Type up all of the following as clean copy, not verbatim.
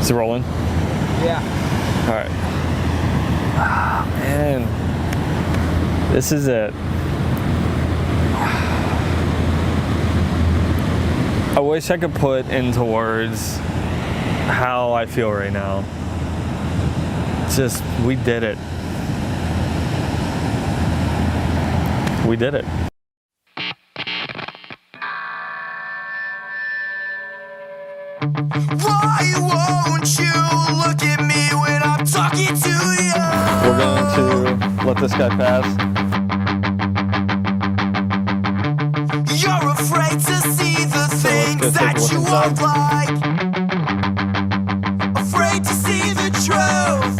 Is it rolling? Yeah. All right. Ah, man. This is it. I wish I could put into words how I feel right now. It's just, we did it. We did it. Why won't you look at me when I'm talking to you? We're going to let this guy pass. You're afraid to see the things go take a that look you inside. won't like. Afraid to see the truth.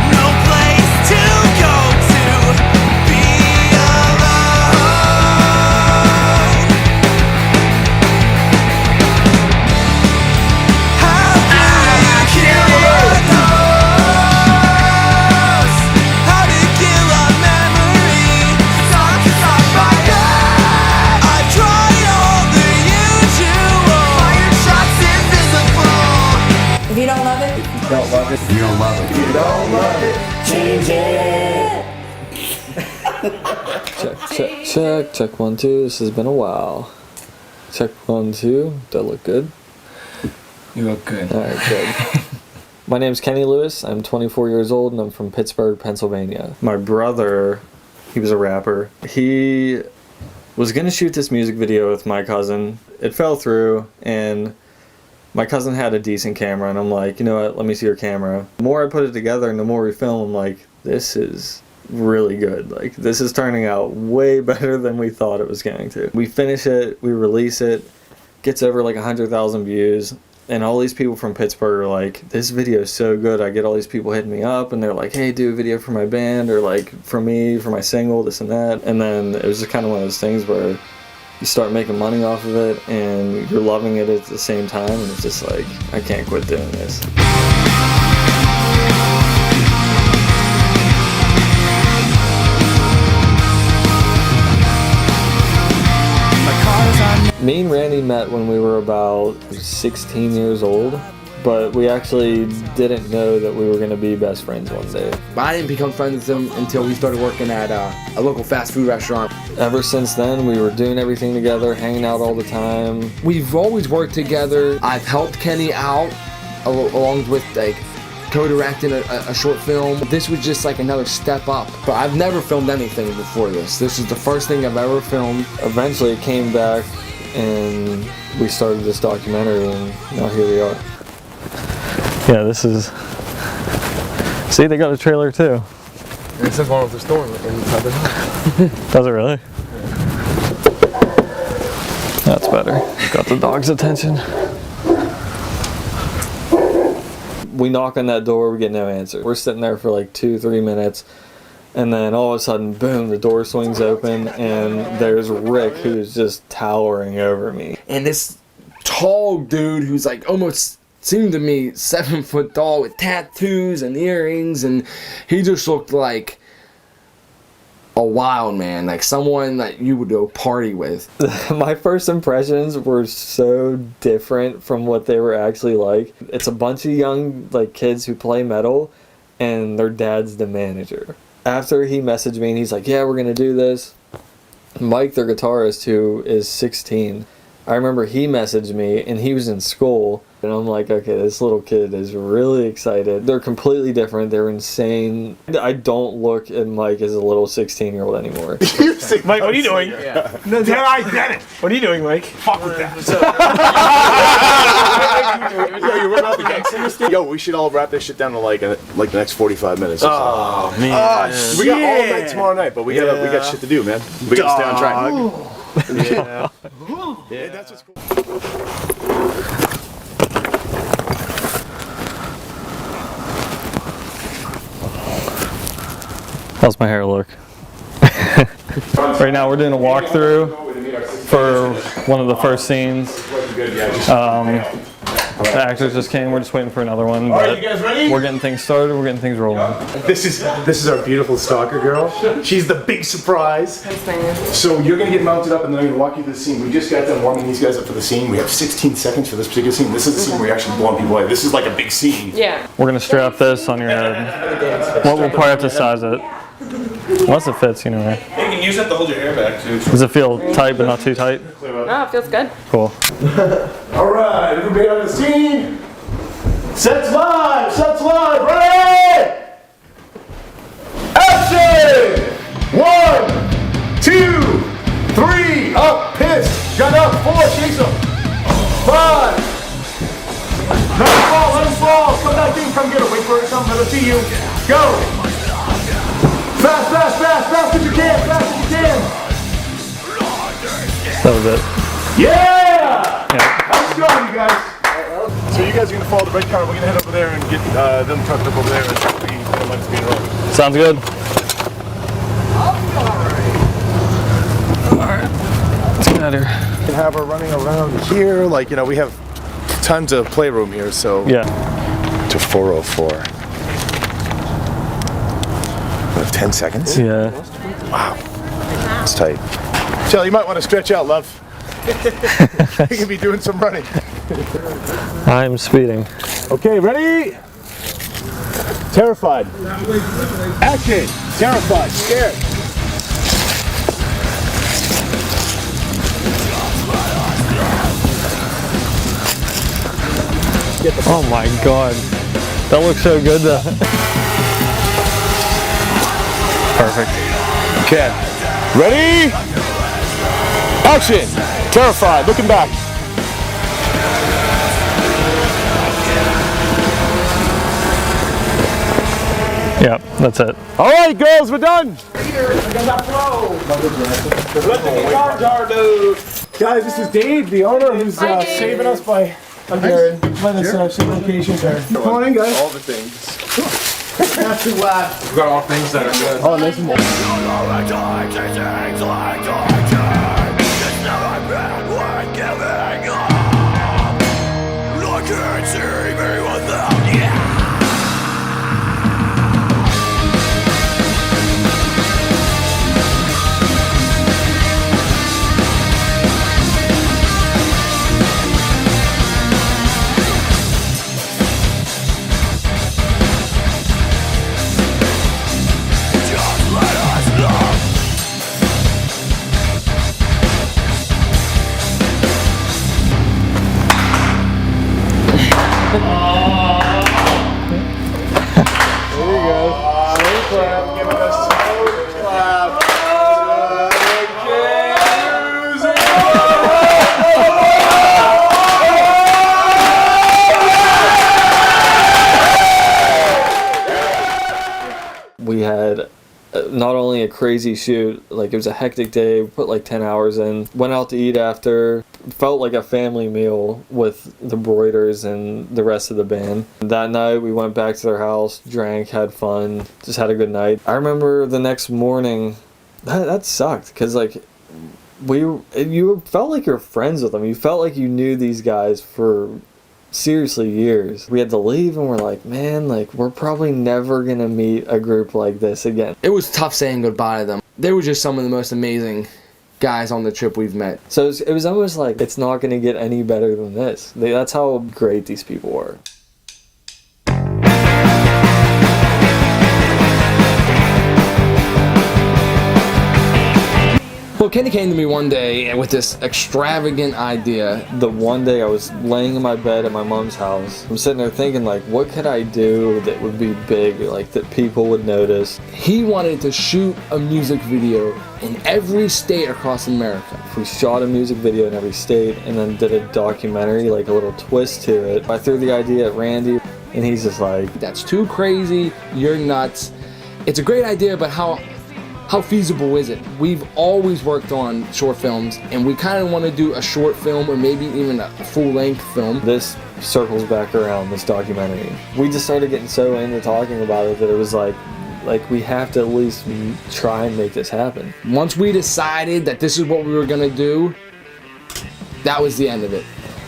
No place to go to be alone. How do you kill our ghosts? How to kill our memory? Song by night. I tried all the usual. Fire shots invisible. If you don't love it, Don't love it. You don't love it. You don't love it. change it. Check 1 2. This has been a while. Check 1 2. That look good. You look good. All right, good. My name's Kenny Lewis. I'm 24 years old and I'm from Pittsburgh, Pennsylvania. My brother, he was a rapper. He was gonna shoot this music video with my cousin. It fell through and my cousin had a decent camera and I'm like, you know what, let me see your camera. The more I put it together and the more we film, I'm like, this is really good. Like, this is turning out way better than we thought it was going to. We finish it, we release it, gets over like 100,000 views, and all these people from Pittsburgh are like, this video is so good. I get all these people hitting me up and they're like, hey, do a video for my band, or like for me, for my single, this and that. And then it was just kind of one of those things where you start making money off of it and you're loving it at the same time, and it's just like, I can't quit doing this. Me and Randy met when we were about 16 years old, but we actually didn't know that we were going to be best friends one day. But I didn't become friends with him until we started working at a local fast food restaurant. Ever since then, we were doing everything together, hanging out all the time. We've always worked together. I've helped Kenny out along with like co-directing a short film. This was just like another step up. But I've never filmed anything before this. This is the first thing I've ever filmed. Eventually it came back and we started this documentary, and now here we are. Yeah, this is... See, they got a trailer too. And it says one of the store inside the house. Does it really? That's better. Got the dog's attention. We knock on that door, we get no answer. We're sitting there for like 2-3 minutes, and then all of a sudden, boom, the door swings open, and there's Rick, who's just towering over me. And this tall dude who's like almost seemed to me 7 foot tall with tattoos and earrings, and he just looked like a wild man, like someone that you would go party with. My first impressions were so different from what they were actually like. It's a bunch of young like kids who play metal, and their dad's the manager. After he messaged me and he's like, yeah, we're gonna do this, Mike, their guitarist, who is 16, I remember he messaged me and he was in school, and I'm like, okay, this little kid is really excited. They're completely different. They're insane. I don't look at Mike as a little 16-year-old anymore. Mike, what are you doing? Yeah. No, I get it. What are you doing, Mike? Fuck with that. Yo, you run out the gangster. Yo, we should all wrap this shit down to like the next 45 minutes. Oh man. We got all night tomorrow night, but we got shit to do, man. We gotta stay on track. Yeah. Yeah, that's what's cool. How's my hair look? Right now we're doing a walkthrough for one of the first scenes. The actors just came. We're just waiting for another one. All right, you guys ready? We're getting things started. We're getting things rolling. This is our beautiful stalker girl. She's the big surprise. So you're gonna get mounted up, and then I'm gonna walk you through the scene. We just got done warming these guys up for the scene. We have 16 seconds for this particular scene. This is the scene where you're actually blowing people away. This is like a big scene. Yeah. We're gonna strap this on your head. Well, we'll probably have to size it. Once it fits, you know. Right? You can use that to hold your hair back too. Does it feel tight but not too tight? Oh, it feels good. Cool. All right, everybody on the scene. Sets live, ready? Action! 1, 2, 3, up, piss, gun up, 4, chase them. 5. Let him fall, come back in, come get him, wait for it to come, let him see you. Go! Fast as you can, That was it. Yeah! Yeah. How's it going, you guys? So you guys are gonna follow the red car. We're gonna head over there and get them tucked up over there and let's be rolling. Sounds good. Alright. Let's get out of here. We can have her running around here, like, you know, we have tons of playroom here, so. Yeah. To 404. We have 10 seconds? Yeah. Wow. It's tight. Shell, you might want to stretch out, love. You can be doing some running. I'm speeding. Okay, ready? Terrified. Action. Terrified. Scared. Oh my god. That looks so good though. Perfect. Okay. Ready? Action. Terrified. Looking back. Yep, that's it. All right, girls, we're done. Guys, this is Dave, the owner, who's saving us by. I'm Jared. Letting us see locations there. Come on in, guys. All the things. Not too loud. We've got all things that are good. Oh, nice and We had not only a crazy shoot, like it was a hectic day, we put like 10 hours in, went out to eat after, felt like a family meal with the Broiders and the rest of the band. That night we went back to their house, drank, had fun, just had a good night. I remember the next morning, that sucked, because like you felt like you're friends with them. You felt like you knew these guys for seriously years. We had to leave and we're like, man, like we're probably never gonna meet a group like this again. It was tough saying goodbye to them. They were just some of the most amazing guys on the trip we've met. So it was almost like it's not gonna get any better than this. That's how great these people were. Well, Kenny came to me one day with this extravagant idea. The one day I was laying in my bed at my mom's house, I'm sitting there thinking like, what could I do that would be big, like that people would notice? He wanted to shoot a music video in every state across America. We shot a music video in every state and then did a documentary, like a little twist to it. I threw the idea at Randy and he's just like, that's too crazy, you're nuts. It's a great idea, but how feasible is it? We've always worked on short films, and we kind of want to do a short film or maybe even a full-length film. This circles back around, this documentary. We just started getting so into talking about it that it was like we have to at least try and make this happen. Once we decided that this is what we were gonna do, that was the end of it.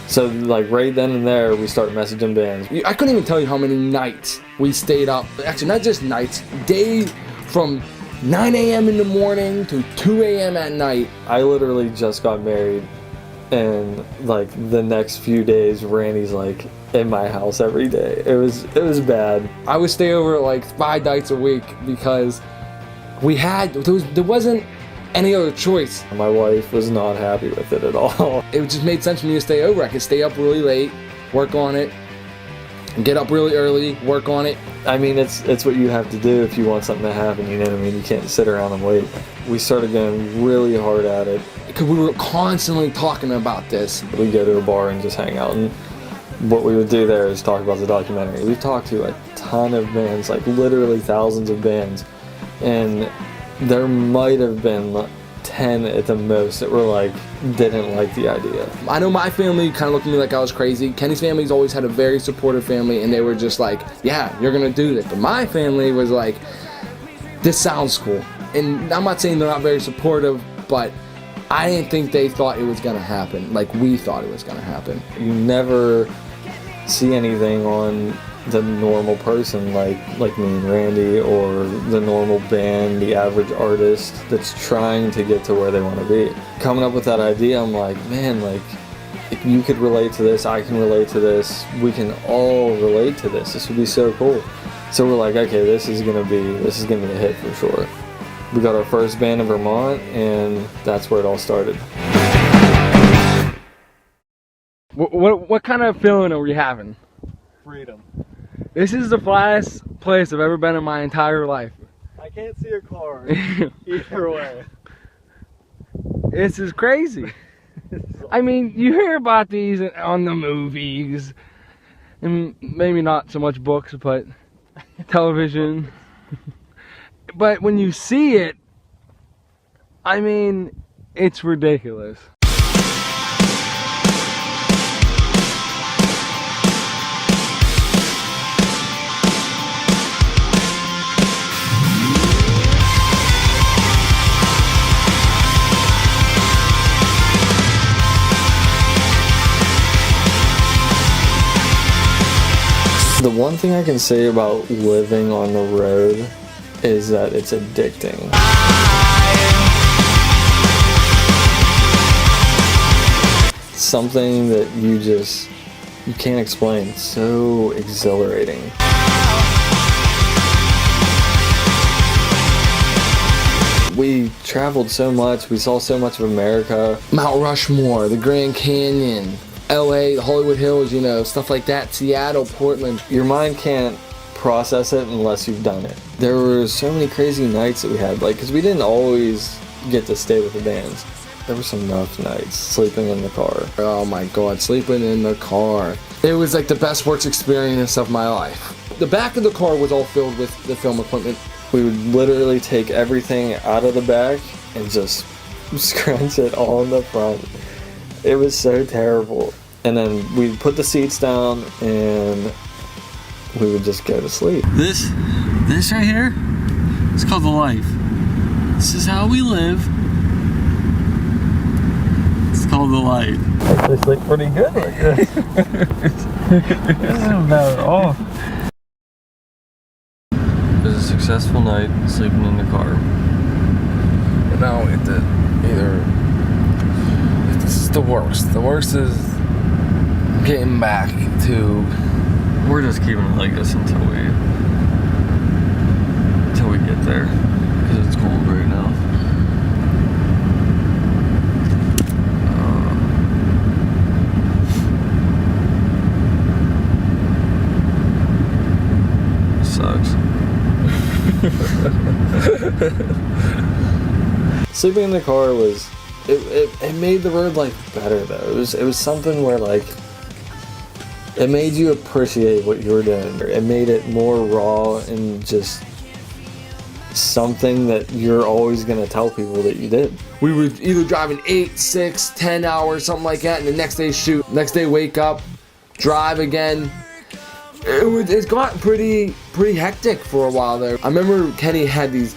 So like right then and there, we start messaging bands. I couldn't even tell you how many nights we stayed up. Actually, not just nights, days from 9 a.m. in the morning to 2 a.m. at night. I literally just got married, and like the next few days, Randy's like in my house every day. It was bad. I would stay over like 5 nights a week because there wasn't any other choice. My wife was not happy with it at all. It just made sense for me to stay over. I could stay up really late, work on it, get up really early, work on it. I mean, it's what you have to do if you want something to happen, you know what I mean? You can't sit around and wait. We started going really hard at it. Because we were constantly talking about this. We go to a bar and just hang out, and what we would do there is talk about the documentary. We've talked to a ton of bands, like literally thousands of bands, and there might have been 10 at the most that were like, didn't like the idea. I know my family kind of looked at me like I was crazy. Kenny's family's always had a very supportive family, and they were just like, yeah, you're gonna do this. But my family was like, this sounds cool. And I'm not saying they're not very supportive, but I didn't think they thought it was gonna happen like we thought it was gonna happen. You never see anything on the normal person like me and Randy, or the normal band, the average artist that's trying to get to where they want to be. Coming up with that idea, I'm like, man, like if you could relate to this, I can relate to this, we can all relate to this. This would be so cool. So we're like, okay, this is gonna be a hit for sure. We got our first band in Vermont, and that's where it all started. What kind of feeling are we having? Freedom. This is the flattest place I've ever been in my entire life. I can't see a car either way. This is crazy. I mean, you hear about these on the movies, and maybe not so much books, but television. But when you see it, I mean, it's ridiculous. The one thing I can say about living on the road is that it's addicting. Something that you can't explain. It's so exhilarating. We traveled so much, we saw so much of America. Mount Rushmore, the Grand Canyon, LA, the Hollywood Hills, you know, stuff like that, Seattle, Portland. Your mind can't process it unless you've done it. There were so many crazy nights that we had, like, because we didn't always get to stay with the bands. There were some rough nights, sleeping in the car. Oh my God, sleeping in the car. It was like the best work experience of my life. The back of the car was all filled with the film equipment. We would literally take everything out of the back and just scrunch it all in the front. It was so terrible. And then we'd put the seats down and we would just go to sleep. This right here, it's called the life. This is how we live. It's called the life. I sleep pretty good like this. This isn't bad at all. It was a successful night sleeping in the car. But now we have to this is the worst. The worst is getting back to. We're just keeping it like this until we get there, because it's cold right now. Sucks. Sleeping in the car was it made the road life better though. It was something where like it made you appreciate what you were doing. It made it more raw and just something that you're always gonna tell people that you did. We were either driving 8, 6, 10 hours, something like that, and the next day shoot. Next day wake up, drive again. It's got pretty hectic for a while there. I remember Kenny had these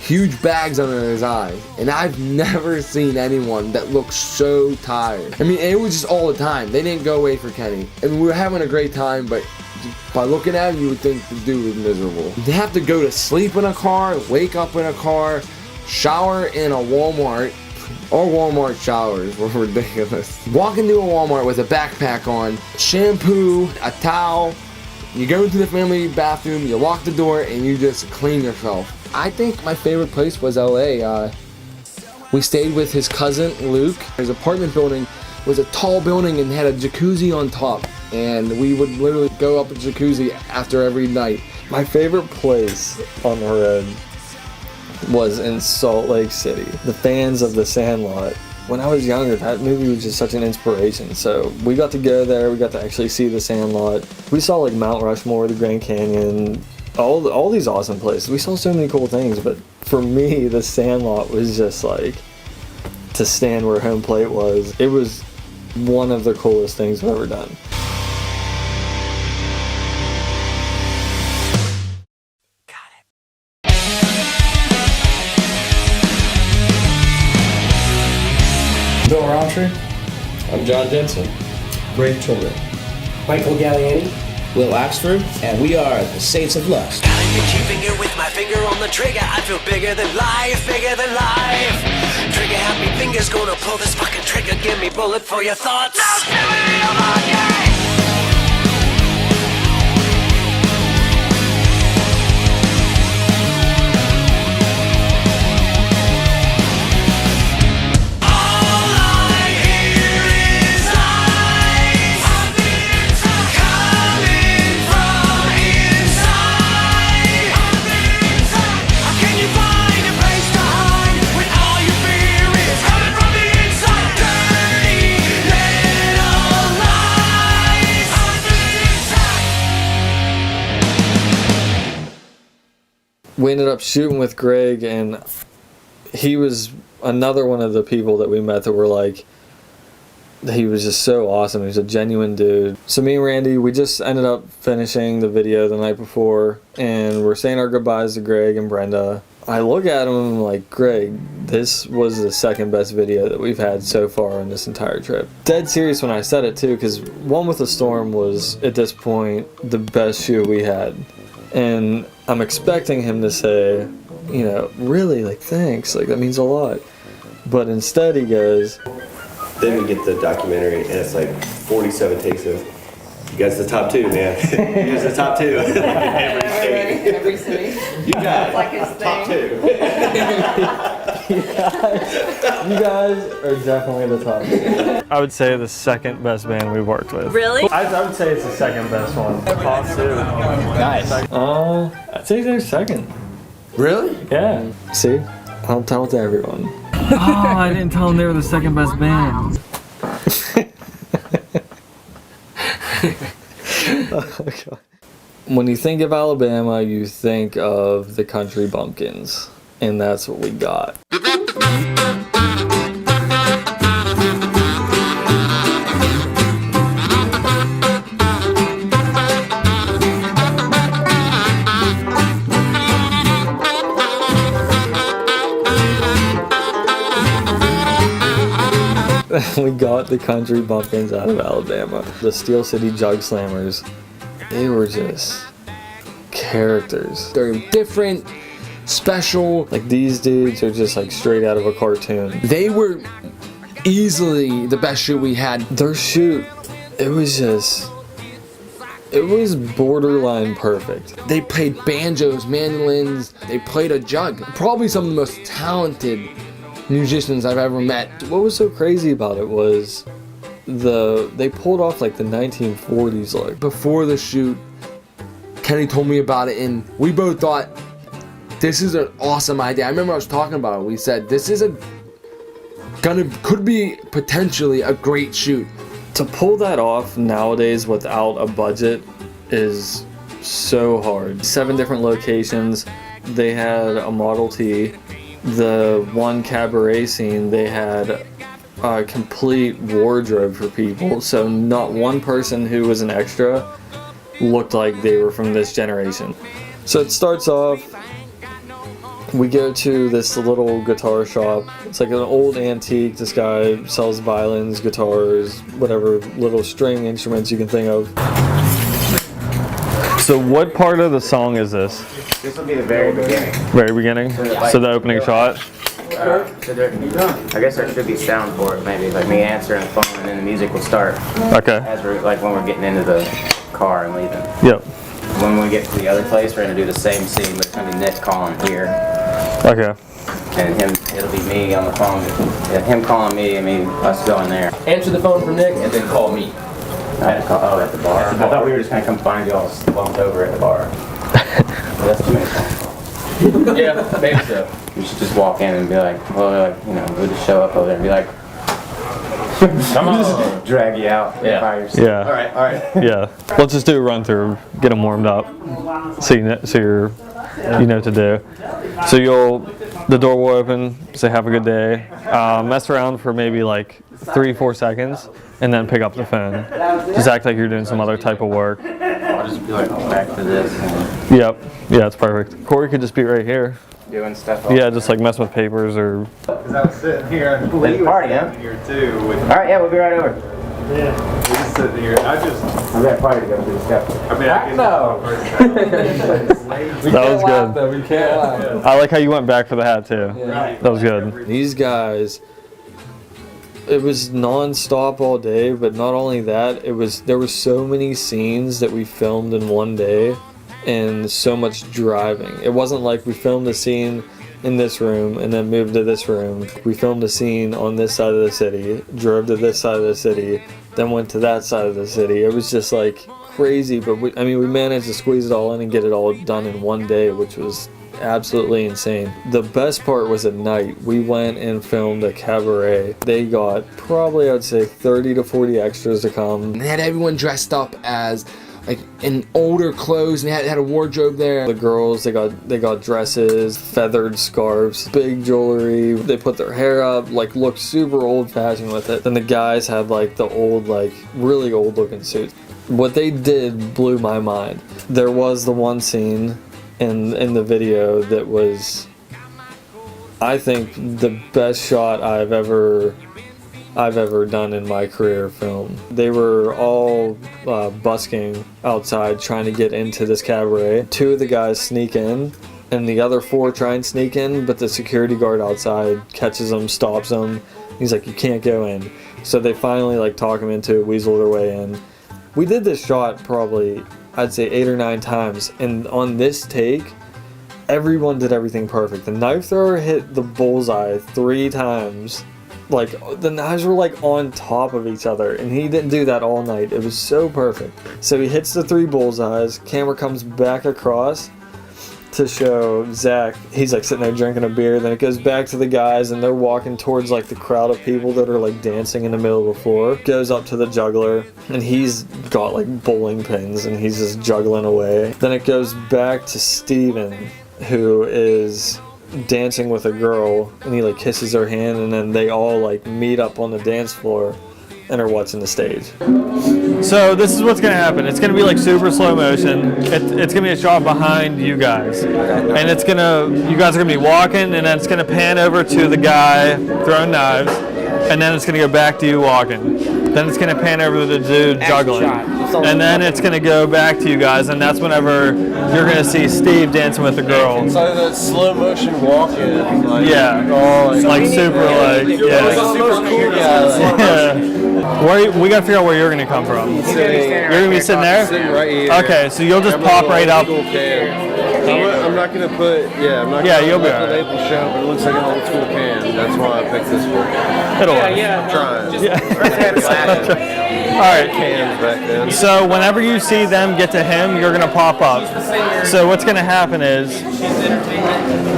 huge bags under his eyes. And I've never seen anyone that looks so tired. I mean, it was just all the time. They didn't go away for Kenny. I mean, we were having a great time, but by looking at him, you would think the dude was miserable. They have to go to sleep in a car, wake up in a car, shower in a Walmart. Our Walmart showers were ridiculous. Walk into a Walmart with a backpack on, shampoo, a towel. You go into the family bathroom, you lock the door, and you just clean yourself. I think my favorite place was LA. We stayed with his cousin, Luke. His apartment building was a tall building and had a jacuzzi on top. And we would literally go up a jacuzzi after every night. My favorite place on the road was in Salt Lake City. The fans of The Sandlot. When I was younger, that movie was just such an inspiration. So we got to go there, we got to actually see The Sandlot. We saw like Mount Rushmore, the Grand Canyon, all these awesome places. We saw so many cool things, but for me, The Sandlot was just like, to stand where home plate was, it was one of the coolest things I've ever done. Bill Roundtree. I'm John Jensen. Ray Turner. Michael Galliani, Will Oxford, and we are the Saints of Lust. Got an itchy finger with my finger on the trigger. I feel bigger than life, bigger than life. Trigger happy fingers gonna pull this fucking trigger. Give me bullet for your thoughts. Now give me a monkey. We ended up shooting with Greg, and he was another one of the people that we met that were like, he was just so awesome. He was a genuine dude. So me and Randy, we just ended up finishing the video the night before, and we're saying our goodbyes to Greg and Brenda. I look at him and I'm like, Greg, this was the second best video that we've had so far on this entire trip. Dead serious when I said it too, because One with a Storm was, at this point, the best shoot we had. And I'm expecting him to say, you know, really, like, thanks, like, that means a lot. But instead he goes, then we get the documentary, and it's like 47 takes of, you guys the top two, man. You guys the top two. Every city. You guys, like his top two. you guys are definitely the top two. I would say the second best band we've worked with. Really? I would say it's the second best one. Top two. Nice. I'd say they're second. Really? Yeah. See? I'll tell it to everyone. Oh, I didn't tell them they were the second best band. Oh, God. When you think of Alabama, you think of the Country Bumpkins, and that's what we got. We got the Country Bumpkins out of Alabama. The Steel City Jug Slammers, they were just characters. They're different, special. Like, these dudes are just like straight out of a cartoon. They were easily the best shoot we had. Their shoot, it was borderline perfect. They played banjos, mandolins, they played a jug. Probably some of the most talented musicians I've ever met. What was so crazy about it was they pulled off like the 1940s look. Before the shoot, Kenny told me about it, and we both thought, this is an awesome idea. I remember I was talking about it. We said, this is could be potentially a great shoot. To pull that off nowadays without a budget is so hard. 7 different locations. They had a Model T. The one cabaret scene, they had a complete wardrobe for people, so not one person who was an extra looked like they were from this generation. So it starts off, We go to this little guitar shop. It's like an old antique. This guy sells violins, guitars, whatever little string instruments you can think of. So what part of the song is this? This will be the very beginning. Very beginning? So the opening shot? I guess there should be sound for it, maybe, like me answering the phone, and then the music will start. Okay. As we're, like when we're getting into the car and leaving. Yep. When we get to the other place, we're gonna do the same scene, but it's gonna be Nick calling here. Okay. And him, it'll be me on the phone, him calling me, and us going there. Answer the phone for Nick and then call me. I had to call, at the bar. I thought we were just gonna come find you all slumped over at the bar. Well, that's too many phone calls. Yeah, maybe so. You should just walk in and be like, well, like, you know, we'll just show up over there and be like, come on, drag you out by yourself. Yeah. All right. Yeah. Let's just do a run through, get them warmed up, so you know what to do. So the door will open, say have a good day, mess around for maybe like 3-4 seconds, and then pick up the phone. Just act like you're doing some other type of work. I'll just be like, back to this. Yep. Yeah, it's perfect. Corey could just be right here. Doing stuff. Yeah, just like messing with papers or. Because I was sitting here. There's a party, huh? Here too. With, all right, yeah, we'll be right over. yeah. We just sitting here. I've got a party to go to. Stuff. I mean, I can. No. That was good. Though. We can't laugh. I like how you went back for the hat too. Yeah. That was good. These guys, it was non-stop all day, but not only that, there were so many scenes that we filmed in one day and so much driving. It wasn't like we filmed a scene in this room and then moved to this room. We filmed a scene on this side of the city, drove to this side of the city, then went to that side of the city. It was just like crazy, but we managed to squeeze it all in and get it all done in one day, which was absolutely insane. The best part was at night. We went and filmed a cabaret. They got probably, I'd say, 30 to 40 extras to come. They had everyone dressed up as like in older clothes, and they had a wardrobe there. The girls, they got dresses, feathered scarves, big jewelry. They put their hair up, like looked super old-fashioned with it. Then the guys had like the old, like really old-looking suits. What they did blew my mind. There was the one scene in the video that was, I think, the best shot I've ever done in my career film. They were all busking outside trying to get into this cabaret. 2 of the guys sneak in and the other 4 try and sneak in, but the security guard outside catches them, stops them. He's like, you can't go in. So they finally like talk him into it, weasel their way in. We did this shot probably, I'd say 8 or 9 times, and on this take, everyone did everything perfect. The knife thrower hit the bullseye 3 times. Like, the knives were like on top of each other, and he didn't do that all night. It was so perfect. So he hits the 3 bullseyes, camera comes back across to show Zach. He's like sitting there drinking a beer, then it goes back to the guys, and they're walking towards like the crowd of people that are like dancing in the middle of the floor. Goes up to the juggler, and he's got like bowling pins, and he's just juggling away. Then it goes back to Steven, who is dancing with a girl, and he like kisses her hand, and then they all like meet up on the dance floor and are watching the stage. So this is what's gonna happen. It's gonna be like super slow motion. It's gonna be a shot behind you guys, and you guys are gonna be walking, and then it's gonna pan over to the guy throwing knives, and then it's gonna go back to you walking. Then it's gonna pan over to the dude juggling, and then it's gonna go back to you guys, and that's whenever you're gonna see Steve dancing with the girl. So that slow motion walking, like, like super, like, we gotta figure out where you're gonna come from. You're gonna be sitting there? Sitting right here. Okay, so you'll just pop right up. I'm not gonna put, I'm not gonna you'll be let the label show, but it looks like an old school can. That's why I picked this one. It'll work. I'm trying. Alright, cans back then. so whenever you see them get to him, you're gonna pop up. So what's gonna happen is,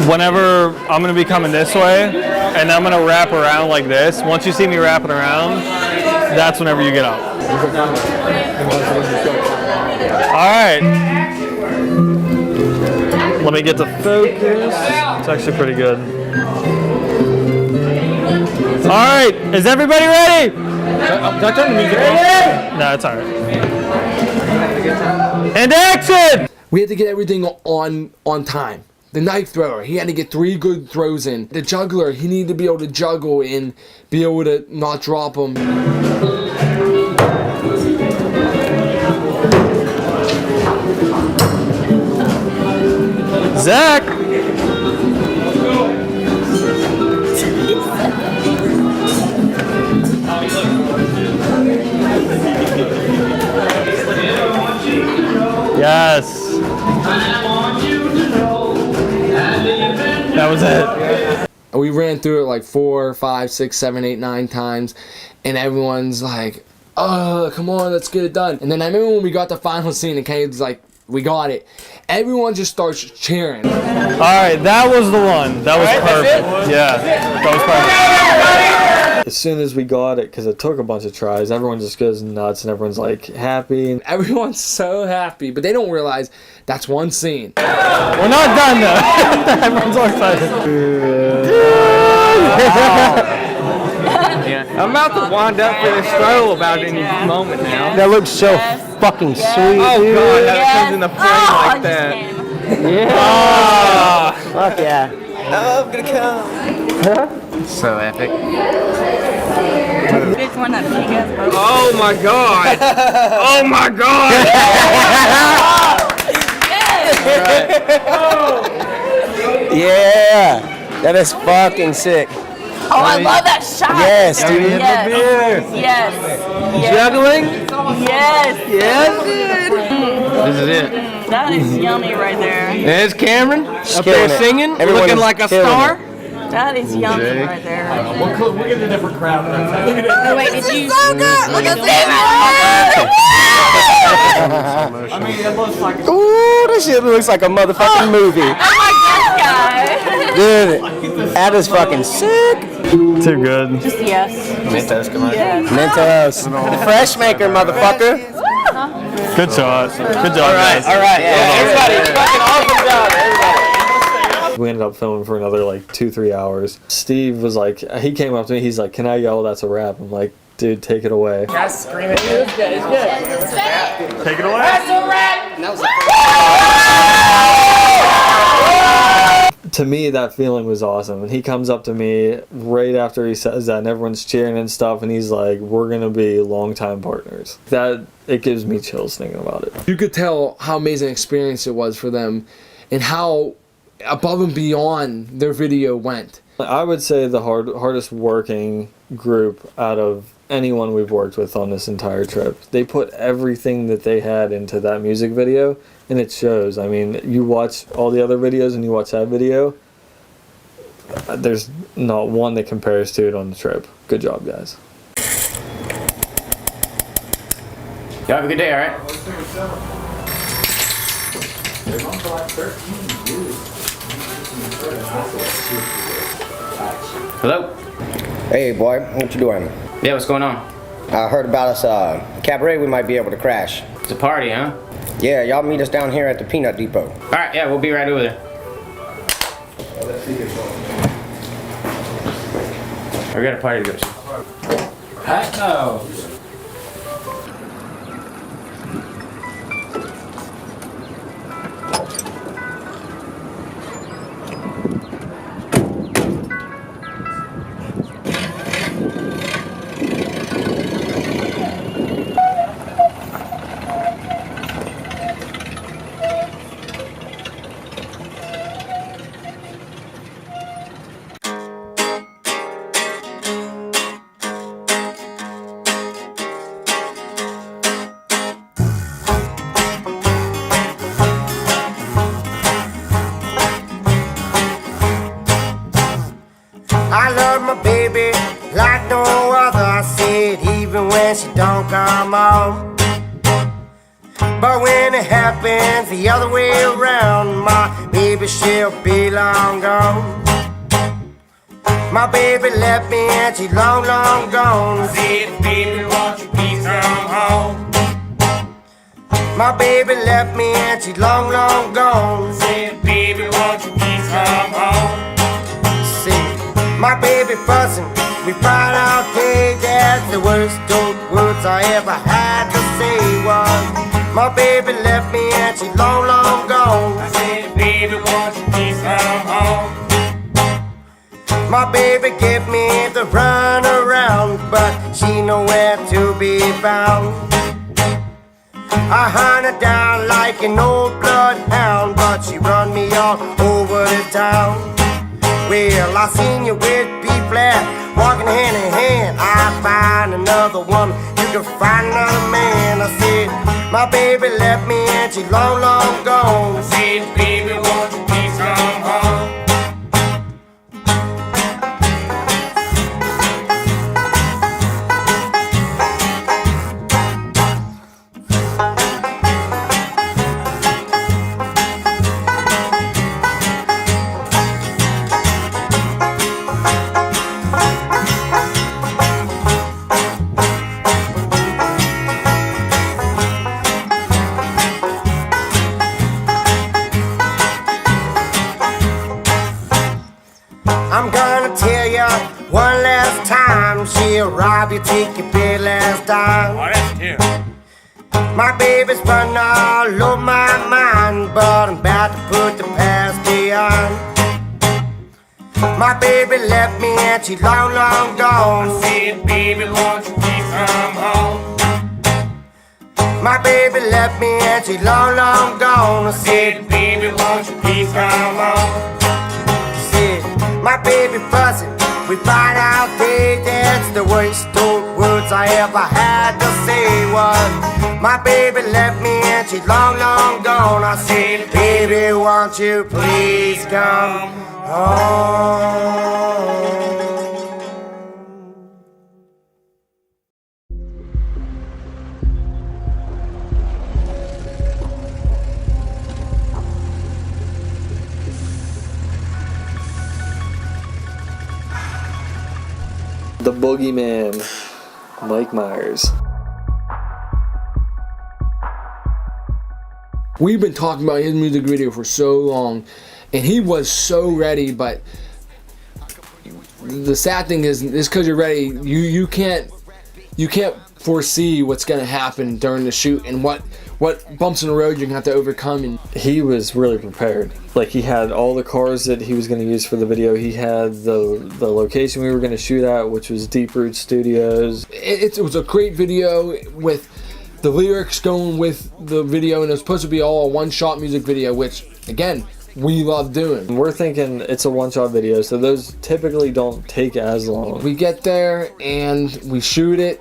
whenever I'm gonna be coming this way, and I'm gonna wrap around like this, once you see me wrapping around, that's whenever you get up. Alright. Let me get the focus. It's actually pretty good. Alright, is everybody ready? Can I turn the music on? No, it's alright. And action! We had to get everything on time. The knife thrower, he had to get 3 good throws in. The juggler, he needed to be able to juggle and be able to not drop them. Zach! Yes. That was it. We ran through it like 4, 5, 6, 7, 8, 9 times, and everyone's like, "Oh, come on, let's get it done." And then I remember when we got the final scene, and Kenny was like, "We got it." Everyone just starts cheering. All right, that was the one. That was perfect. Yeah, that was perfect. As soon as we got it, because it took a bunch of tries, everyone just goes nuts and everyone's like happy. And everyone's so happy, but they don't realize that's one scene. We're not done though. Everyone's all excited. I'm about to wind up for this stroll about any moment now. That looks so fucking sweet. Oh dude. god, that comes in the frame like that. Yeah. Fuck yeah. I'm gonna come. So epic. Big one that big ass boat. Oh my god. Oh my god. Yeah, that is fucking sick. Oh, I love that shot. Yes, dude. Yes. Yes. Yes. Juggling? Yes. Yes. This is it. That is yummy right there. There's Cameron up there killing it. singing, Everyone looking is like a killing star. That is yummy right there. We're getting a different crowd. Oh, wait, did you? So good. Look at I mean, it looks like. Ooh, this shit looks like a motherfucking movie. Oh my god, guy. Dude, that is fucking sick. Too good. Just yes. Mentos, come on. Yes. Mentos. The fresh maker, motherfucker. Good shot. Good job, guys. All right. Yeah, everybody, fucking awesome job, everybody. we ended up filming for another like 2-3 hours. Steve was like, he came up to me, he's like, "Can I yell that's a rap?" I'm like, "Dude, take it away." Guys, scream it. It's good. It's good. Take it away. That's a rap. To me, that feeling was awesome. And he comes up to me right after he says that, and everyone's cheering and stuff, and he's like, "We're gonna be longtime partners." That, it gives me chills thinking about it. You could tell how amazing an experience it was for them, and how above and beyond their video went. I would say the hardest working group out of anyone we've worked with on this entire trip. They put everything that they had into that music video, and it shows. I mean, you watch all the other videos and you watch that video, there's not one that compares to it on the trip. Good job, guys. Y'all have a good day, alright? Hello? Hey, boy, what you doing? Yeah, what's going on? I heard about us, cabaret we might be able to crash. It's a party, huh? Yeah, y'all meet us down here at the Peanut Depot. Alright, yeah, we'll be right over there. We got a party to go to. Heck no. I love my baby like no other. I say it even when she don't come home. But when it happens the other way around, my baby, she'll be long gone. My baby left me and she's long, long gone. I said, baby, won't you please come home? My baby left me and she's long, long gone. I said, baby, won't you please come home? My baby fussing, we find out day that's the worst dope words I ever had to say was My baby left me and she long, long gone. I said, baby, won't you please come home? My baby gave me the run around, but she nowhere to be found. I hunt her down like an old bloodhound, but she run me all over the town. Well, I seen you with B-flat, walking hand in hand. I find another woman, you can find another man. I said, my baby left me and she long, long gone. I said, baby, won't you please come home? I'm gonna tell ya one last time. She'll rob you, take your pay last time. Oh, that's cute. My baby's running all over my mind, but I'm about to put the past behind. My baby left me and she long, long gone. I said, baby, won't you please come home? My baby left me and she long, long gone. I said, baby, won't you please come home? My baby fussing, we find out day. That's the worst old words I ever had to say was, my baby left me and she's long, long gone. I said, baby, won't you please come home? The Boogeyman, Mike Myers. We've been talking about his music video for so long, and he was so ready, but the sad thing is because you're ready, you can't foresee what's gonna happen during the shoot and what bumps in the road you're gonna have to overcome. And he was really prepared. Like, he had all the cars that he was going to use for the video. He had the location we were going to shoot at, which was Deep Root Studios. It was a great video with the lyrics going with the video, and it was supposed to be all a one-shot music video, which, again, we love doing. We're thinking it's a one-shot video, so those typically don't take as long. We get there, and we shoot it,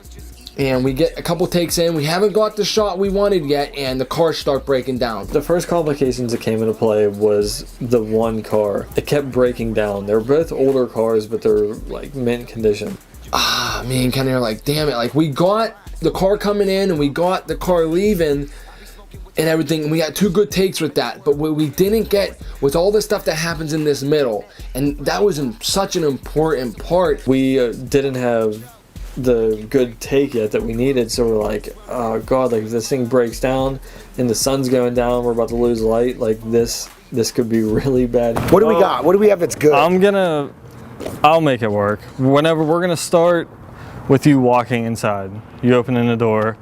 and we get a couple takes in. We haven't got the shot we wanted yet, and the cars start breaking down. The first complications that came into play was the one car. It kept breaking down. They're both older cars, but they're like mint condition. Me and Kenny are like, damn it, like we got the car coming in and we got the car leaving and everything, and we got two good takes with that, but what we didn't get was all the stuff that happens in this middle, and that was such an important part. We didn't have the good take yet that we needed, so we're like, oh god, like if this thing breaks down and the sun's going down, we're about to lose light, like this could be really bad. What do we got? What do we have that's good? I'll make it work. Whenever we're gonna start with you walking inside, you opening the door,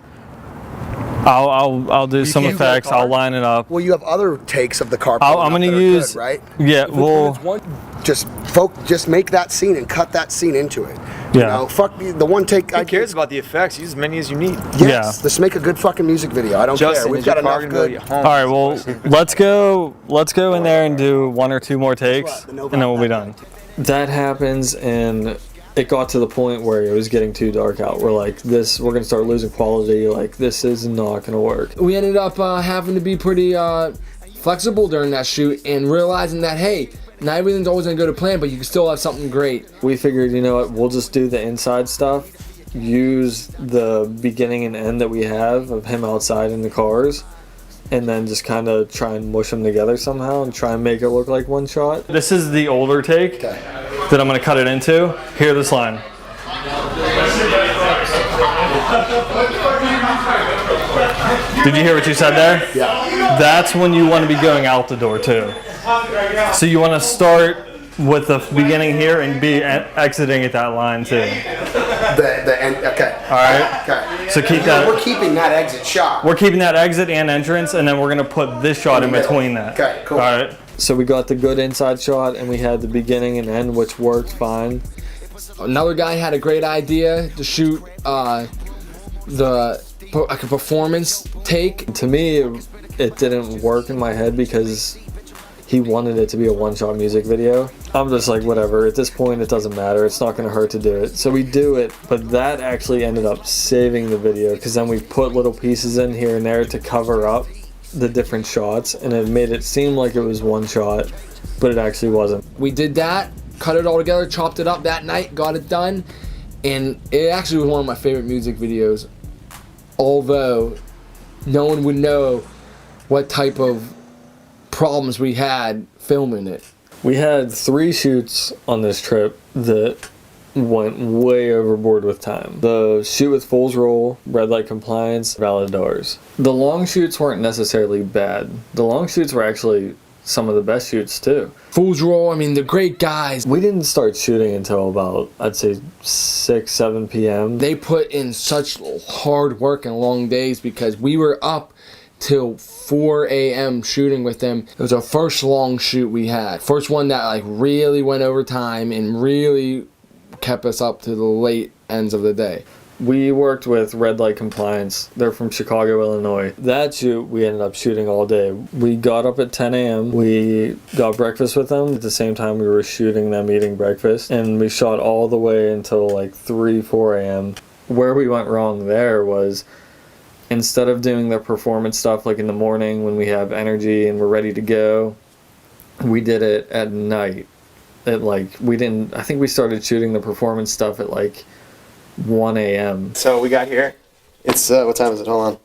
I'll do some effects, I'll line it up. Well, you have other takes of the car. I'm gonna use, good, right? Yeah, well, just make that scene and cut that scene into it. Yeah. You know, fuck the one take. Who cares about the effects? Use as many as you need. Yes, let's make a good fucking music video. I don't care. We've got enough good. All right, well, let's go in there and do one or two more takes, and then we'll be done. That happens, and it got to the point where it was getting too dark out. We're like, we're gonna start losing quality. Like, this is not gonna work. We ended up having to be pretty flexible during that shoot and realizing that, hey, not everything's always gonna go to plan, but you can still have something great. We figured, you know what, we'll just do the inside stuff, use the beginning and end that we have of him outside in the cars, and then just kind of try and mush them together somehow and try and make it look like one shot. This is the older take that I'm gonna cut it into. Hear this line. Did you hear what you said there? Yeah. That's when you want to be going out the door too. So you want to start with the beginning here and be exiting at that line too. The end. Okay. All right. Okay. So keep that. We're keeping that exit shot. We're keeping that exit and entrance, and then we're gonna put this shot in between that. Okay. Cool. All right. So we got the good inside shot, and we had the beginning and end, which worked fine. Another guy had a great idea to shoot like a performance take. To me, it didn't work in my head because he wanted it to be a one-shot music video. I'm just like, whatever, at this point it doesn't matter, it's not gonna hurt to do it. So we do it, but that actually ended up saving the video because then we put little pieces in here and there to cover up the different shots, and it made it seem like it was one shot, but it actually wasn't. We did that, cut it all together, chopped it up that night, got it done, and it actually was one of my favorite music videos, although no one would know what type of problems we had filming it. We had 3 shoots on this trip that went way overboard with time. The shoot with Fool's Roll, Red Light Compliance, Valadars. The long shoots weren't necessarily bad. The long shoots were actually some of the best shoots too. Fool's Roll, I mean, they're great guys. We didn't start shooting until about, I'd say 6, 7 p.m. They put in such hard work and long days because we were up till 4 a.m. shooting with them. It was our first long shoot we had. First one that like really went over time and really kept us up to the late ends of the day. We worked with Red Light Compliance. They're from Chicago, Illinois. That shoot, we ended up shooting all day. We got up at 10 a.m. We got breakfast with them. At the same time, we were shooting them eating breakfast. And we shot all the way until like 3, 4 a.m. Where we went wrong there was, instead of doing the performance stuff like in the morning when we have energy and we're ready to go, we did it at night. I think we started shooting the performance stuff at like 1 a.m. So we got here. It's, what time is it? Hold on.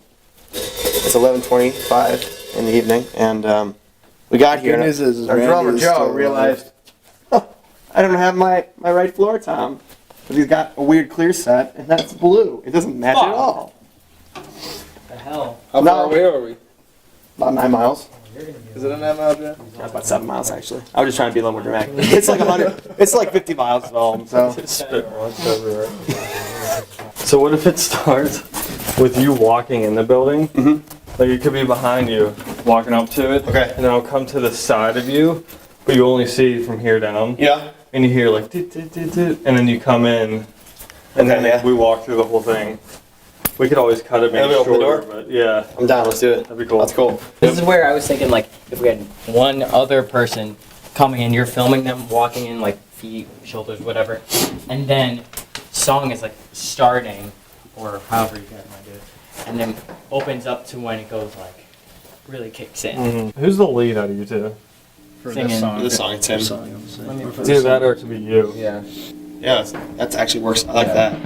It's 11:25 in the evening, and we got here. Good news is our Randy drummer is Joe still realized, oh, I don't have my right floor tom. But he's got a weird clear set, and that's blue. It doesn't match at all. The hell? How far away are we? About 9 miles. Is it a 9 mile drive? That's about 7 miles actually. I was just trying to be a little more dramatic. It's like 100. It's like 50 miles home. So. So what if it starts with you walking in the building? Mm-hmm. Like it could be behind you, walking up to it. Okay. And then it'll come to the side of you, but you only see from here down. Yeah. And you hear like, doot, doot, doot, doot, and then you come in, and then we walk through the whole thing. We could always cut it maybe open the shorter, door? but yeah. I'm down. Let's do it. That'd be cool. That's cool. This is where I was thinking, like, if we had one other person coming in, you're filming them walking in, like, feet, shoulders, whatever, and then song is, like, starting, or however you guys want to do it, and then opens up to when it goes, like, really kicks in. Mm-hmm. Who's the lead out of you two? Singing. This song, Tim. It's either that or it could be you. Yeah. Yeah, that actually works. I like that.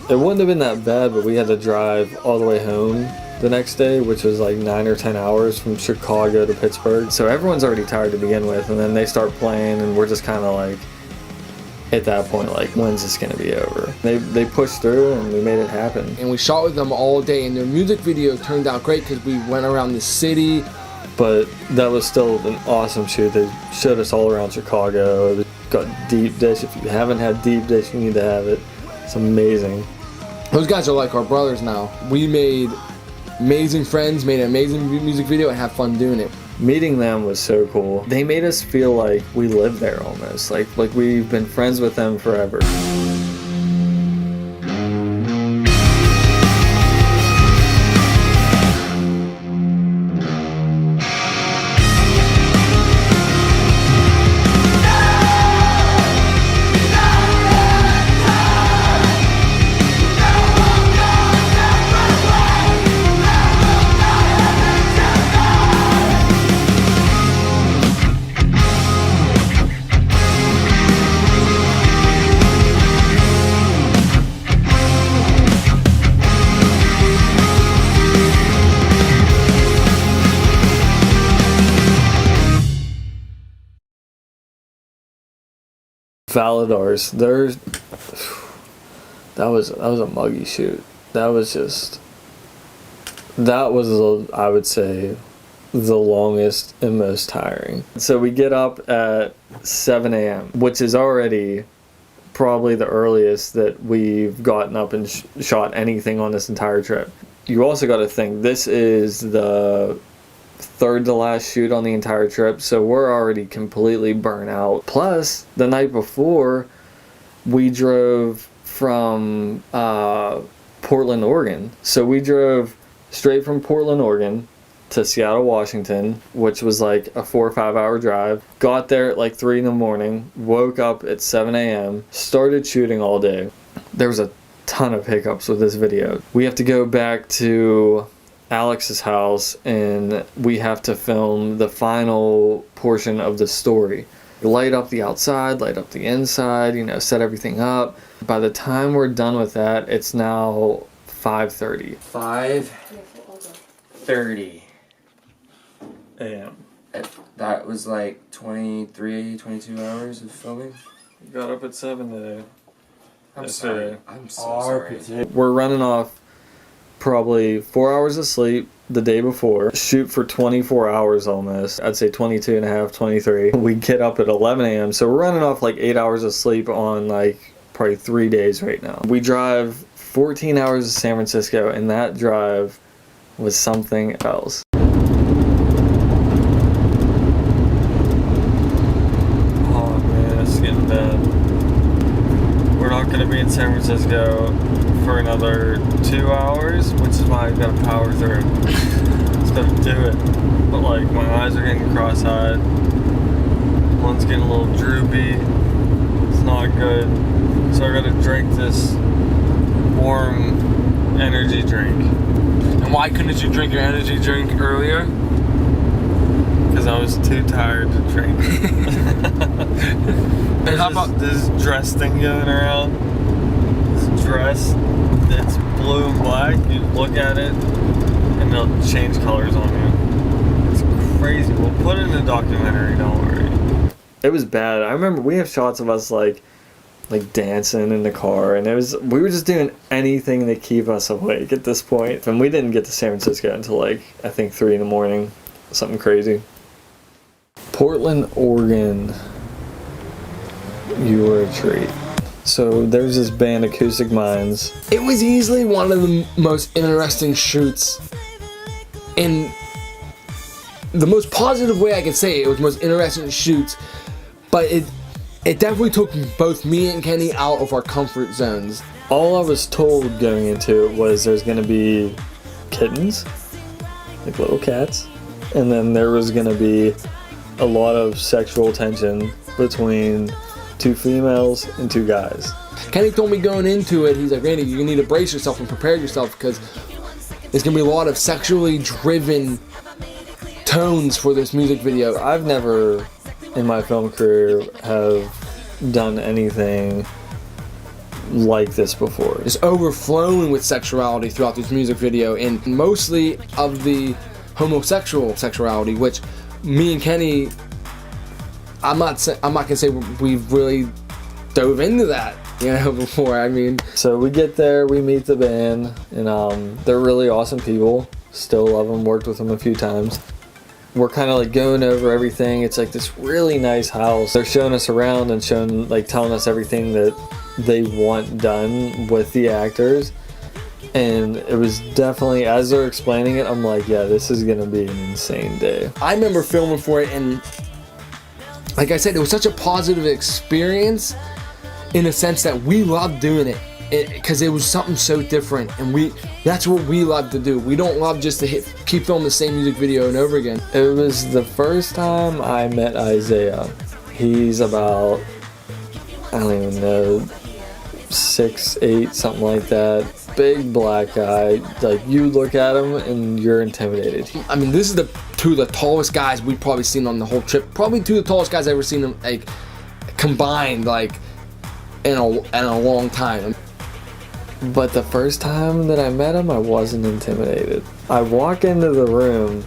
It wouldn't have been that bad, but we had to drive all the way home the next day, which was like 9 or 10 hours from Chicago to Pittsburgh. So everyone's already tired to begin with, and then they start playing, and we're just kind of like, at that point, like, when's this gonna be over? They pushed through, and we made it happen. And we shot with them all day, and their music video turned out great because we went around the city. But that was still an awesome shoot. They showed us all around Chicago. They got deep dish. If you haven't had deep dish, you need to have it. It's amazing. Those guys are like our brothers now. We made amazing friends, made an amazing music video, and have fun doing it. Meeting them was so cool. They made us feel like we lived there almost. Like we've been friends with them forever. Valadars, that was a muggy shoot. That was, I would say, the longest and most tiring. So we get up at 7 a.m., which is already probably the earliest that we've gotten up and shot anything on this entire trip. You also got to think, this is the third to last shoot on the entire trip, so we're already completely burnt out. Plus, the night before, we drove from Portland, Oregon. So we drove straight from Portland, Oregon to Seattle, Washington, which was like a 4 or 5 hour drive. Got there at like 3 in the morning, woke up at 7 a.m., started shooting all day. There was a ton of hiccups with this video. We have to go back to Alex's house and we have to film the final portion of the story. Light up the outside, light up the inside, set everything up. By the time we're done with that, it's now 5:30. 5:30 a.m. That was like 22 hours of filming. We got up at 7 today. I'm sorry. I'm so sorry. We're running off probably 4 hours of sleep the day before. Shoot for 24 hours almost. I'd say 22 and a half, 23. We get up at 11 a.m. So we're running off like 8 hours of sleep on like probably 3 days right now. We drive 14 hours to San Francisco, and that drive was something else. Oh man, it's getting bad. We're not going to be in San Francisco for another 2 hours, which is why I gotta power through. Just gotta do it. But like, my eyes are getting cross-eyed. One's getting a little droopy. It's not good. So I gotta drink this warm energy drink. And why couldn't you drink your energy drink earlier? Because I was too tired to drink. And how about this dress thing going around? This dress, it's blue and black. You look at it and they'll change colors on you. It's crazy. We'll put it in a documentary, don't worry. It was bad. I remember we have shots of us like dancing in the car, and we were just doing anything to keep us awake at this point. And we didn't get to San Francisco until like I think 3 in the morning. Something crazy. Portland, Oregon. You were a treat. So there's this band, Acoustic Minds. It was easily one of the most interesting shoots. In the most positive way I can say it was the most interesting shoots. But it definitely took both me and Kenny out of our comfort zones. All I was told going into it was there's going to be kittens, like little cats, and then there was going to be a lot of sexual tension between 2 females and 2 guys. Kenny told me going into it, he's like, Randy, you need to brace yourself and prepare yourself because there's going to be a lot of sexually driven tones for this music video. I've never in my film career have done anything like this before. It's overflowing with sexuality throughout this music video, and mostly of the homosexual sexuality, which me and Kenny, I'm not gonna say we've really dove into that, before. I mean, so we get there, we meet the band, and they're really awesome people. Still love them. Worked with them a few times. We're kind of like going over everything. It's like this really nice house. They're showing us around and telling us everything that they want done with the actors. And it was definitely, as they're explaining it, I'm like, yeah, this is gonna be an insane day. I remember filming for it, and like I said, it was such a positive experience in a sense that we loved doing it because it was something so different, and that's what we love to do. We don't love just to keep filming the same music video and over again. It was the first time I met Isaiah. He's about, I don't even know, 6'8", something like that. Big black guy. Like, you look at him and you're intimidated. I mean, this is 2 of the tallest guys we've probably seen on the whole trip. Probably 2 of the tallest guys I've ever seen them combined in a long time. But the first time that I met him, I wasn't intimidated. I walk into the room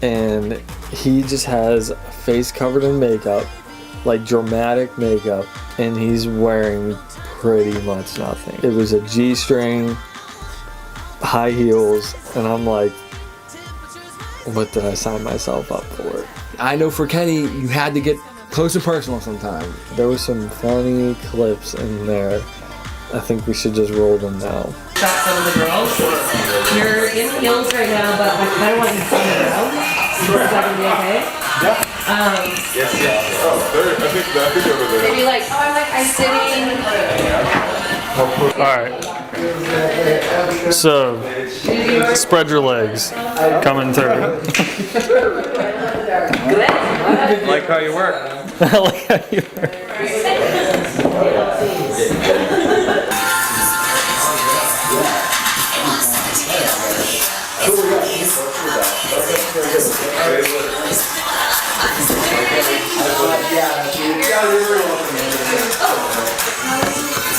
and he just has a face covered in makeup. like dramatic makeup, and he's wearing pretty much nothing. It was a G-string, high heels, and I'm like, what did I sign myself up for? I know for Kenny, you had to get close and personal sometime. There was some funny clips in there. I think we should just roll them now. Shot some of the girls. You're in heels right now, but I kind of want you to turn around. Is that gonna be okay? Yeah. Yes. Oh, there, I think over there. Maybe like, oh, I'm like, I'm sitting. Alright. So, spread your legs. Coming through. Like how you work. I like how you work.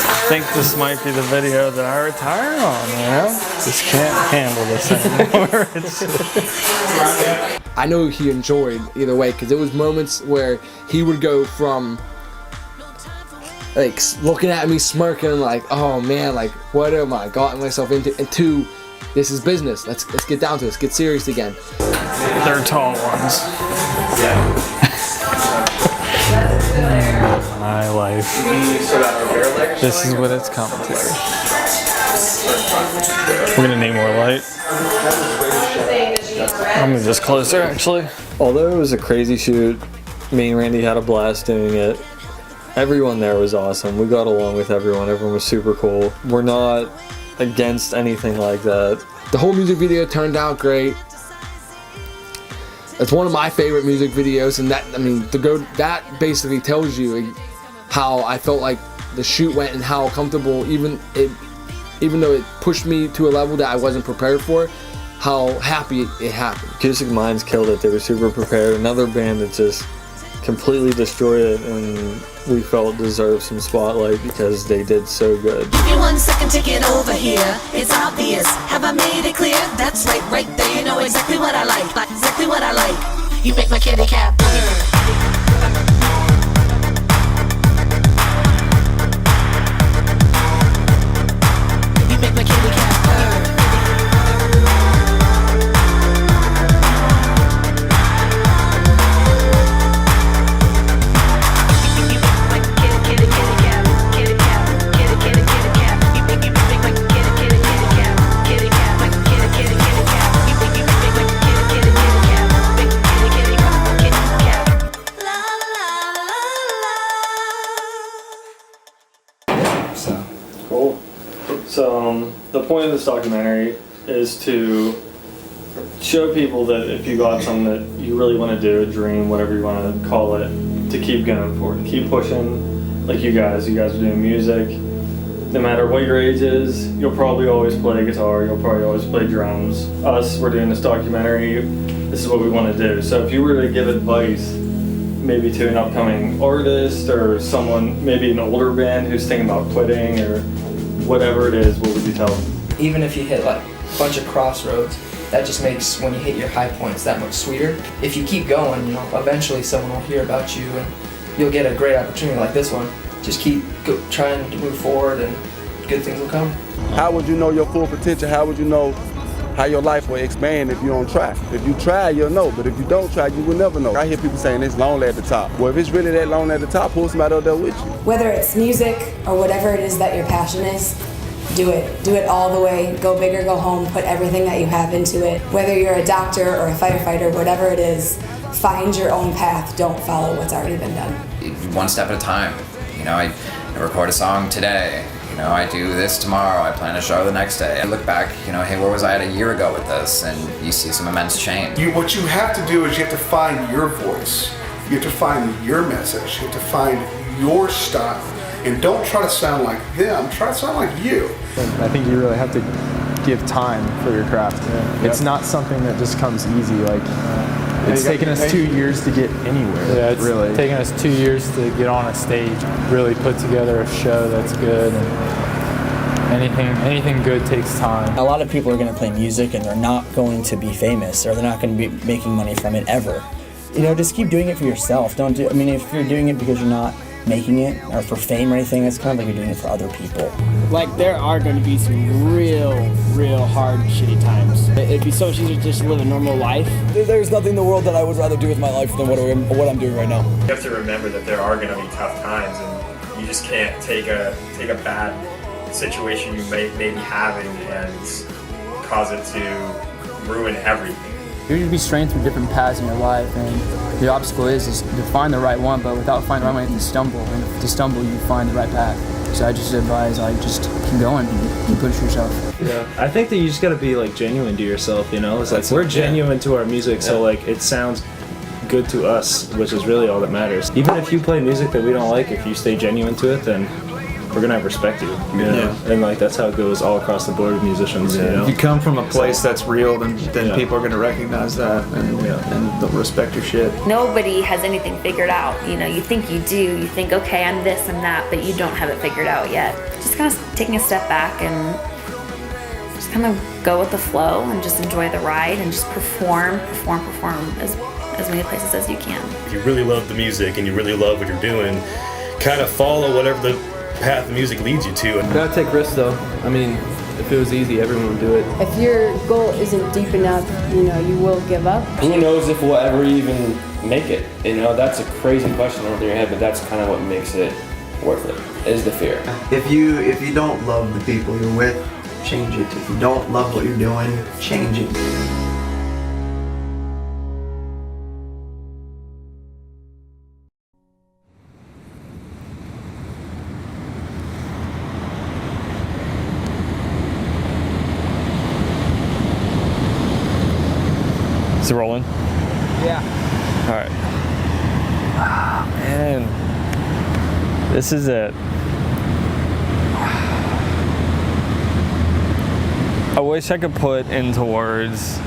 I think this might be the video that I retire on, you know? Just can't handle this anymore. I know he enjoyed either way, because there was moments where he would go from like looking at me smirking like, oh man, like what am I gotten myself into, and to this is business. Let's get down to it. Let's get serious again. They're tall ones. My life. This is what it's come to. We're gonna need more light. I'm gonna just closer actually. Although it was a crazy shoot, me and Randy had a blast doing it. Everyone there was awesome. We got along with everyone. Everyone was super cool. We're not against anything like that. The whole music video turned out great. It's one of my favorite music videos, and that, I mean, that basically tells you how I felt like the shoot went and how comfortable, even though it pushed me to a level that I wasn't prepared for, how happy it happened. Acoustic Minds killed it. They were super prepared. Another band that just completely destroyed it, and we felt deserved some spotlight because they did so good. Give me 1 second to get over here. It's obvious. Have I made it clear? That's right there. You know exactly what I like. Exactly what I like. You make my kitty cat purr. You make my kitty cat purr. Cool. So the point of this documentary is to show people that if you got something that you really want to do, a dream, whatever you want to call it, to keep going for it, keep pushing. Like you guys are doing music. No matter what your age is, you'll probably always play guitar, you'll probably always play drums. Us, we're doing this documentary, this is what we want to do. So if you were to give advice, maybe to an upcoming artist or someone, maybe an older band who's thinking about quitting or whatever it is, what would you tell them? Even if you hit like a bunch of crossroads, that just makes when you hit your high points that much sweeter. If you keep going, you know, eventually someone will hear about you and you'll get a great opportunity like this one. Just keep trying to move forward and good things will come. How would you know your full potential? How would you know how your life will expand if you don't try? If you try, you'll know, but if you don't try, you will never know. I hear people saying it's lonely at the top. Well, if it's really that lonely at the top, pull somebody up there with you. Whether it's music or whatever it is that your passion is, do it. Do it all the way. Go big or go home. Put everything that you have into it. Whether you're a doctor or a firefighter, whatever it is, find your own path. Don't follow what's already been done. One step at a time. You know, I record a song today. You know, I do this tomorrow. I plan a show the next day. I look back, you know, hey, where was I at a year ago with this? And you see some immense change. What you have to do is you have to find your voice. You have to find your message. You have to find your style. And don't try to sound like them. Try to sound like you. I think you really have to give time for your craft. Yeah. It's not something that just comes easy. Like it's taken us 2 years to get anywhere. Yeah, it's really taken us 2 years to get on a stage, really put together a show that's good. And anything good takes time. A lot of people are going to play music and they're not going to be famous or they're not going to be making money from it ever. You know, just keep doing it for yourself. Don't do. I mean, if you're doing it because you're not making it or for fame or anything, it's kind of like you're doing it for other people. Like, there are going to be some real hard, shitty times. It'd be so much easier to just live a normal life. There's nothing in the world that I would rather do with my life than what I'm doing right now. You have to remember that there are going to be tough times, and you just can't take a bad situation you may be having and cause it to ruin everything. You're going to be straying through different paths in your life, and the obstacle is to find the right one, but without finding the right one, you have to stumble, and to stumble, you find the right path. So I just advise, just keep going and push yourself. Yeah, I think that you just gotta be like genuine to yourself, you know? It's like we're genuine to our music, so like it sounds good to us, which is really all that matters. Even if you play music that we don't like, if you stay genuine to it, then we're gonna respect you, you know? Yeah. And like that's how it goes all across the board with musicians, you know? If you come from a place that's real, then people are gonna recognize that and they'll respect your shit. Nobody has anything figured out. You know, you think you do. You think, okay, I'm this, I'm that, but you don't have it figured out yet. Just kind of taking a step back and just kind of go with the flow and just enjoy the ride and just perform as many places as you can. If you really love the music and you really love what you're doing, kind of follow whatever the path the music leads you to. You gotta take risks though. I mean, if it was easy, everyone would do it. If your goal isn't deep enough, you know, you will give up. Who knows if we'll ever even make it? You know, that's a crazy question going through your head, but that's kind of what makes it worth it, is the fear. If you don't love the people you're with, change it. If you don't love what you're doing, change it. Is it rolling? Yeah. All right. Ah, man. This is it. I wish I could put into words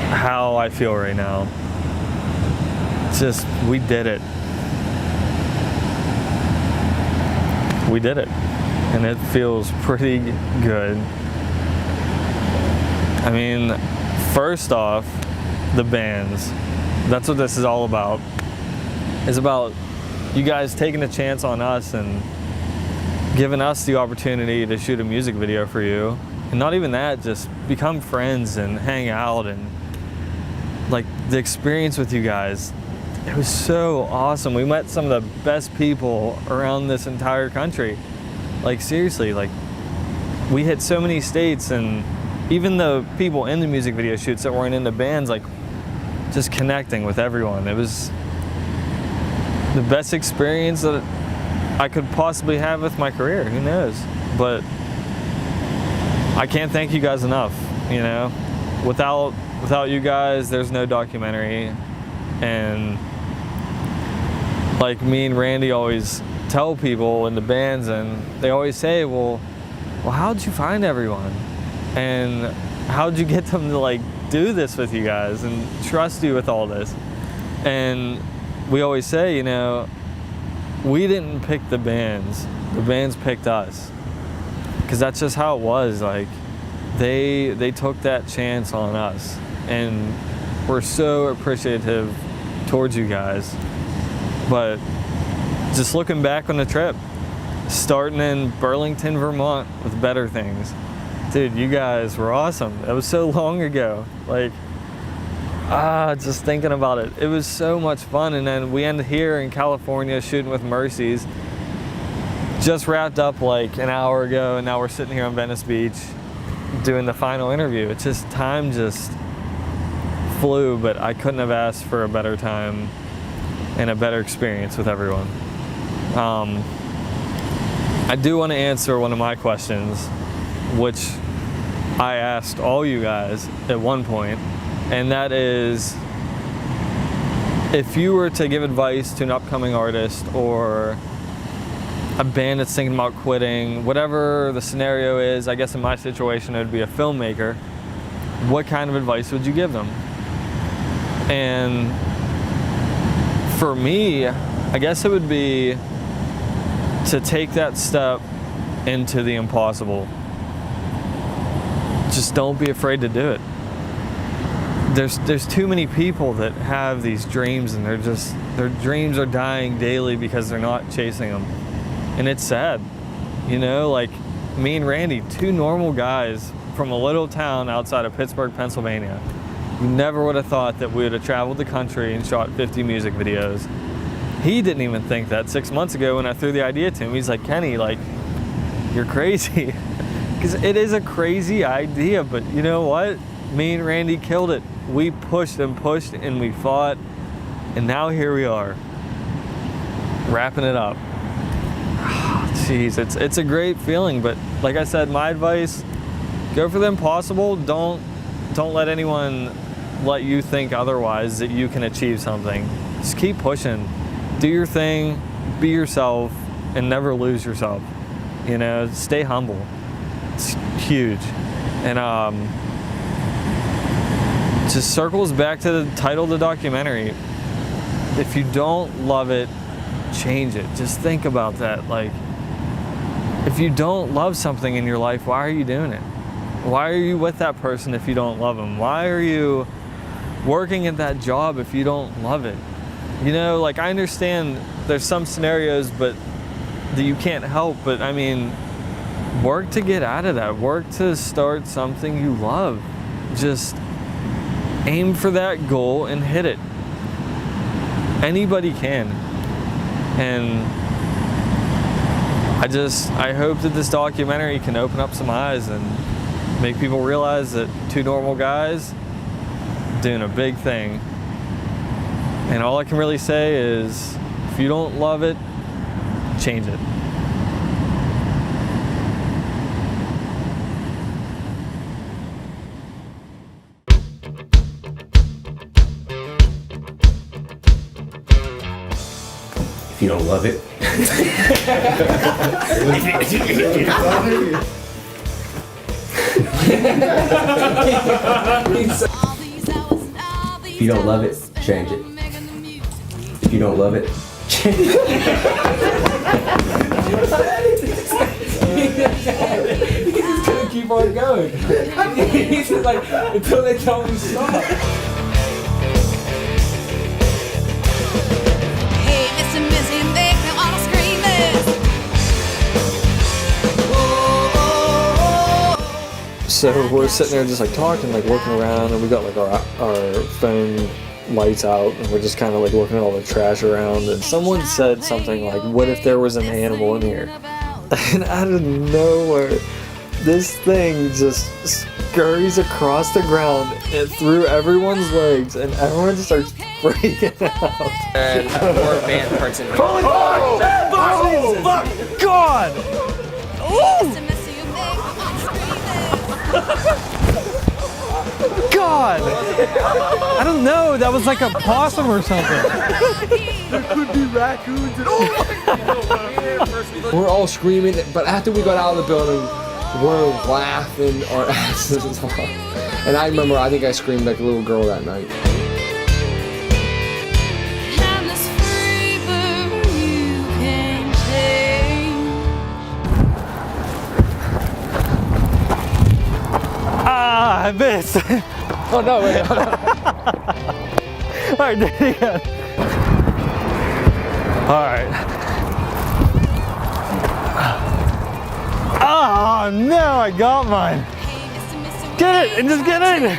how I feel right now. It's just, we did it. We did it. And it feels pretty good. I mean, first off, the bands. That's what this is all about. It's about you guys taking a chance on us and giving us the opportunity to shoot a music video for you. And not even that, just become friends and hang out, and like the experience with you guys, it was so awesome. We met some of the best people around this entire country. Like seriously, like we hit so many states, and even the people in the music video shoots that weren't into bands, like just connecting with everyone. It was the best experience that I could possibly have with my career. Who knows? But I can't thank you guys enough. You know, without you guys, there's no documentary. And like me and Randy always tell people in the bands, and they always say, well, how'd you find everyone? And how'd you get them to like do this with you guys and trust you with all this? And we always say, you know, we didn't pick the bands picked us, because that's just how it was. Like they took that chance on us, and we're so appreciative towards you guys. But just looking back on the trip, starting in Burlington, Vermont with Better Things, dude, you guys were awesome. It was so long ago. Like, just thinking about it. It was so much fun. And then we ended here in California shooting with Mercies. Just wrapped up like an hour ago, and now we're sitting here on Venice Beach doing the final interview. It's just, time just flew, but I couldn't have asked for a better time and a better experience with everyone. I do want to answer one of my questions, which I asked all you guys at one point, and that is, if you were to give advice to an upcoming artist or a band that's thinking about quitting, whatever the scenario is, I guess in my situation it would be a filmmaker, what kind of advice would you give them? And for me, I guess it would be to take that step into the impossible. Just don't be afraid to do it. there's too many people that have these dreams, and their dreams are dying daily because they're not chasing them, and it's sad. You know, like me and Randy, two normal guys from a little town outside of Pittsburgh, Pennsylvania. You never would have thought that we would have traveled the country and shot 50 music videos. He didn't even think that 6 months ago when I threw the idea to him. He's like, Kenny, like, you're crazy. Because it is a crazy idea, but you know what? Me and Randy killed it. We pushed and pushed and we fought, and now here we are, wrapping it up. Jeez, it's a great feeling, but like I said, my advice, go for the impossible. Don't let anyone let you think otherwise, that you can achieve something. Just keep pushing. Do your thing, be yourself, and never lose yourself. You know, stay humble. It's huge. And just circles back to the title of the documentary. If you don't love it, change it. Just think about that. Like, if you don't love something in your life, why are you doing it? Why are you with that person if you don't love them? Why are you working at that job if you don't love it? You know, like, I understand there's some scenarios that you can't help, but I mean, work to get out of that. Work to start something you love. Just aim for that goal and hit it. Anybody can. And I hope that this documentary can open up some eyes and make people realize that two normal guys doing a big thing. And all I can really say is, if you don't love it, change it. If you don't love it. If you don't love it, change it. If you don't love it, change it. He's just gonna keep on going. He's just like, until they tell him to stop. So we're sitting there just like talking, like looking around, and we got like our phone lights out, and we're just kind of like looking at all the trash around, and someone said something like, what if there was an animal in here? And out of nowhere, this thing just scurries across the ground and through everyone's legs, and everyone just starts freaking out. And more band parts in here. Holy fuck! Oh, fuck! God! Ooh! God! I don't know, that was like a possum or something. There could be raccoons and we're all screaming, but after we got out of the building, we're laughing our asses off. And I remember, I think I screamed like a little girl that night. Ah, I missed. Oh no, wait. Alright, do it again. Alright. Oh no, I got mine. Get it and just get in.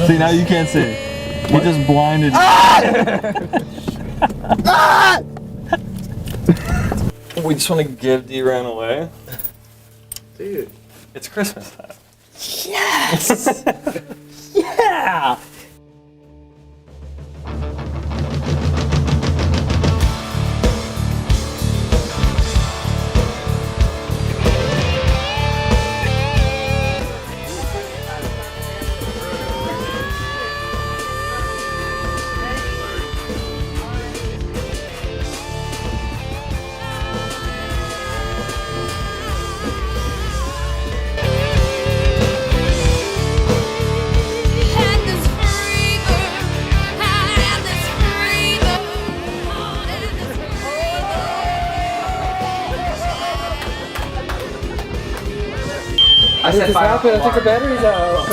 See, now you can't see. He just blinded you. Ah! We just want to give D-Ran away. Dude. It's Christmas time. Yes! Yeah! I said stop it, I took the batteries out.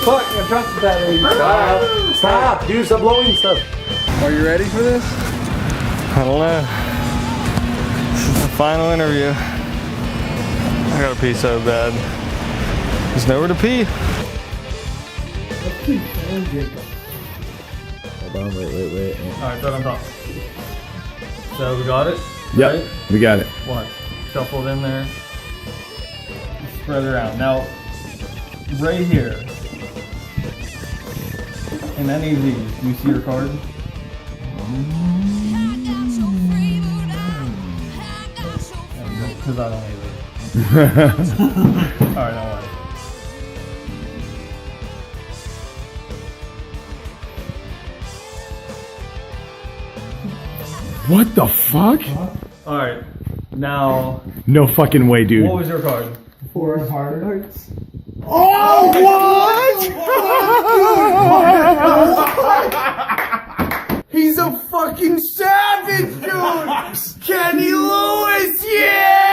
Fuck, I dropped the batteries. Stop, dude, stop blowing stuff. Are you ready for this? I don't know. This is the final interview. I gotta pee so bad. There's nowhere to pee. Hold on, wait. Alright, throw it on top. So we got it? Yep, right? we got it. One. Shuffle it in there. Spread it around. Now, right here, in any of these, you see your card? Because I don't either. Alright, don't worry. What the fuck? Alright, now, No fucking way, dude. what was your card? 4 of hearts. Oh, what? He's a fucking savage, dude! Kenny Lewis, yeah!